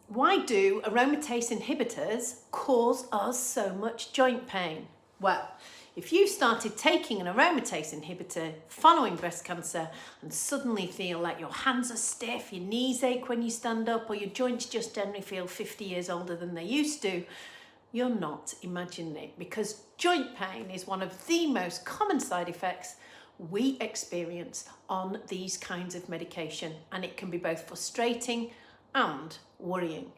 Why do aromatase inhibitors cause us so much joint pain? Well, if you started taking an aromatase inhibitor following breast cancer and suddenly feel like your hands are stiff, your knees ache when you stand up, or your joints just generally feel 50 years older than they used to, you're not imagining it, because joint pain is one of the most common side effects we experience on these kinds of medication, and it can be both frustrating and worrying.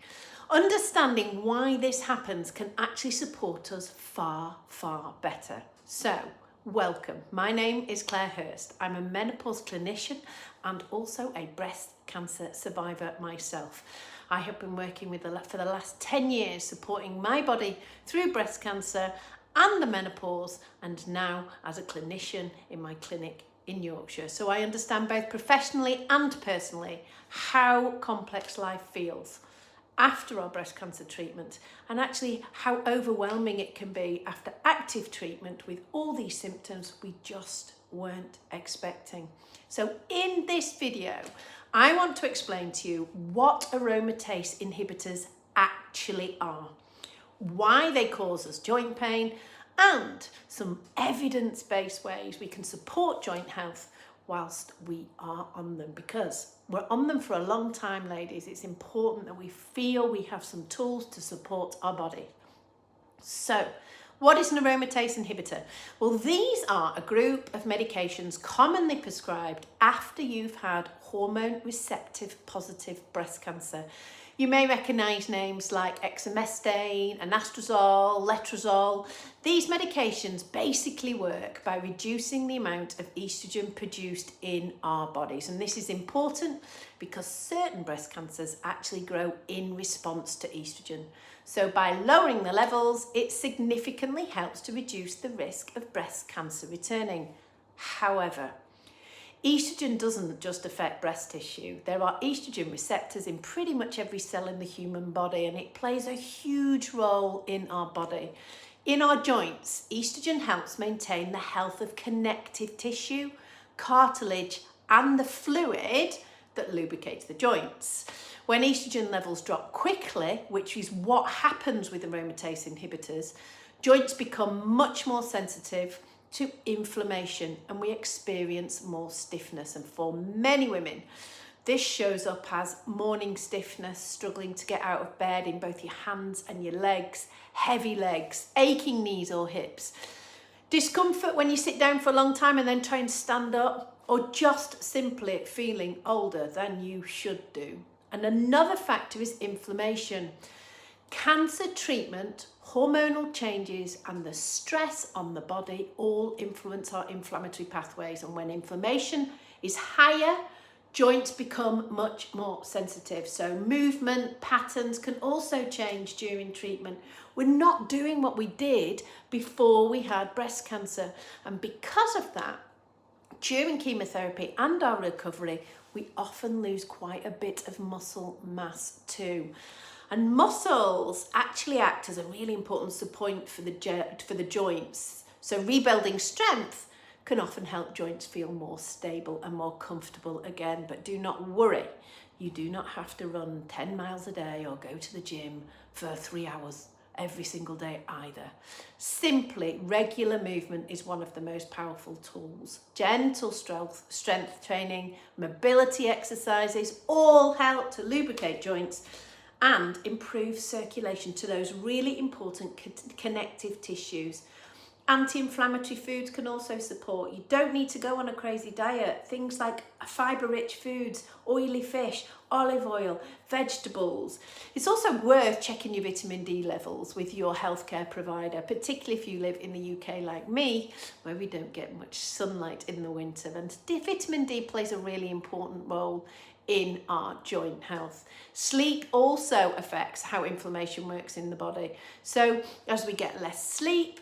Understanding why this happens can actually support us far, far better. So, welcome. My name is Claire Hurst. I'm a menopause clinician and also a breast cancer survivor myself. I have been working for the last 10 years supporting my body through breast cancer and the menopause, and now as a clinician in my clinic in Yorkshire. So I understand both professionally and personally how complex life feels after our breast cancer treatment, and actually how overwhelming it can be after active treatment with all these symptoms we just weren't expecting. So in this video, I want to explain to you what aromatase inhibitors actually are, why they cause us joint pain, and some evidence-based ways we can support joint health whilst we are on them, because we're on them for a long time, ladies. It's important that we feel we have some tools to support our body. So, what is an aromatase inhibitor? Well, these are a group of medications commonly prescribed after you've had hormone receptive positive breast cancer. You may recognise names like exemestane, anastrozole, letrozole. These medications basically work by reducing the amount of estrogen produced in our bodies. And this is important because certain breast cancers actually grow in response to estrogen. So by lowering the levels, it significantly helps to reduce the risk of breast cancer returning. However, estrogen doesn't just affect breast tissue. There are estrogen receptors in pretty much every cell in the human body, and it plays a huge role in our body. In our joints, estrogen helps maintain the health of connective tissue, cartilage, and the fluid that lubricates the joints. When estrogen levels drop quickly, which is what happens with aromatase inhibitors, joints become much more sensitive to inflammation and we experience more stiffness. And for many women, this shows up as morning stiffness, struggling to get out of bed in both your hands and your legs, heavy legs, aching knees or hips, discomfort when you sit down for a long time and then try and stand up, or just simply feeling older than you should do. And another factor is inflammation. Cancer treatment, hormonal changes, and the stress on the body all influence our inflammatory pathways. And when inflammation is higher, joints become much more sensitive. So movement patterns can also change during treatment. We're not doing what we did before we had breast cancer. And because of that, during chemotherapy and our recovery, we often lose quite a bit of muscle mass too. And muscles actually act as a really important support for the joints. So rebuilding strength can often help joints feel more stable and more comfortable again. But do not worry, you do not have to run 10 miles a day or go to the gym for 3 hours every single day either. Simply, regular movement is one of the most powerful tools. Gentle strength training, mobility exercises all help to lubricate joints and improve circulation to those really important connective tissues. Anti-inflammatory foods can also support. You don't need to go on a crazy diet. Things like fibre-rich foods, oily fish, olive oil, vegetables. It's also worth checking your vitamin D levels with your healthcare provider, particularly if you live in the UK like me, where we don't get much sunlight in the winter. And vitamin D plays a really important role in our joint health. Sleep also affects how inflammation works in the body. So as we get less sleep,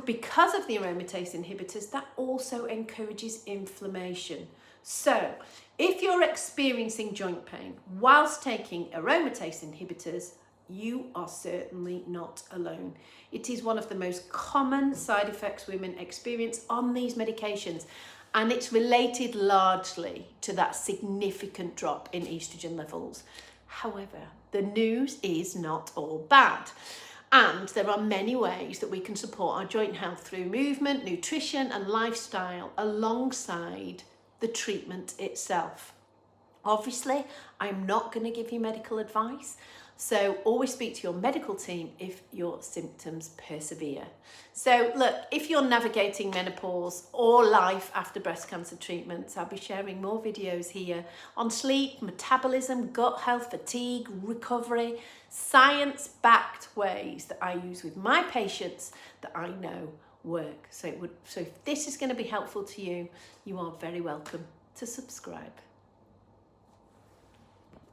because of the aromatase inhibitors, that also encourages inflammation. So if you're experiencing joint pain whilst taking aromatase inhibitors, you are certainly not alone. It is one of the most common side effects women experience on these medications, and it's related largely to that significant drop in estrogen levels. However, the news is not all bad. And there are many ways that we can support our joint health through movement, nutrition and lifestyle alongside the treatment itself. Obviously, I'm not going to give you medical advice, so always speak to your medical team if your symptoms persevere. So look, if you're navigating menopause or life after breast cancer treatments, I'll be sharing more videos here on sleep, metabolism, gut health, fatigue, recovery, science-backed ways that I use with my patients that I know work. So if this is going to be helpful to you, you are very welcome to subscribe.